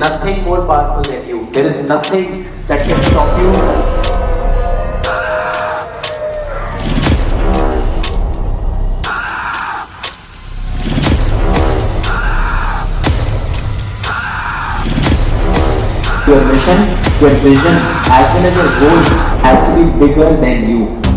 nothing more powerful than you. There is nothing that can stop you. Your mission, your vision, as well as your goal has to be bigger than you.